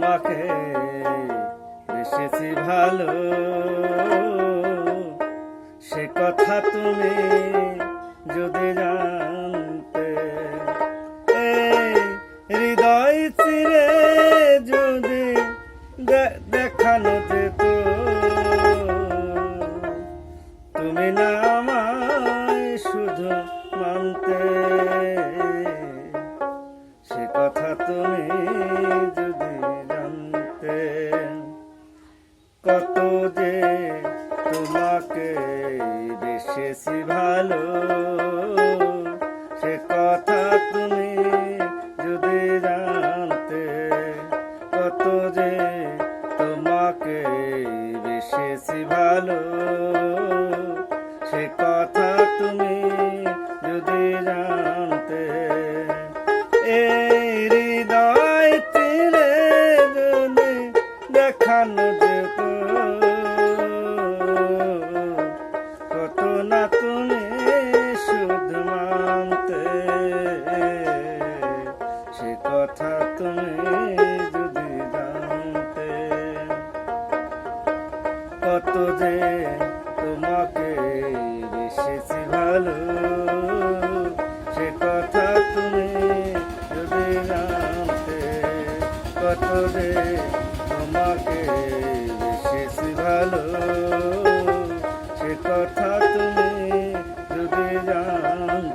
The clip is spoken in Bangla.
তোমাকে বেসেছি ভালো, সে কথা তুমি যদি জানতে। এই হৃদয় চিরে যদি দেখানো যেত, তুমি না আমায় শুধু মানতে। সে কথা তুমি যদি জানতে, কত যে তোমাকে বেসেছি ভালো, সে কথা তুমি যদি জানতে। কত যে তোমাকে বেসেছি ভালো, সে কথা তুমি যদি জানতে। এই হৃদয় চিরে যদি দেখানো যেত, কত না তুমি শুধু মানতে। সে কথা তুমি যদি জানতে, কত যে তোমাকে বেসেছি ভালো, সে কথা তুমি যদি জানতে। কত যে তোমাকে বেসেছি ভালো, সে কথা তুমি যদি জানতে।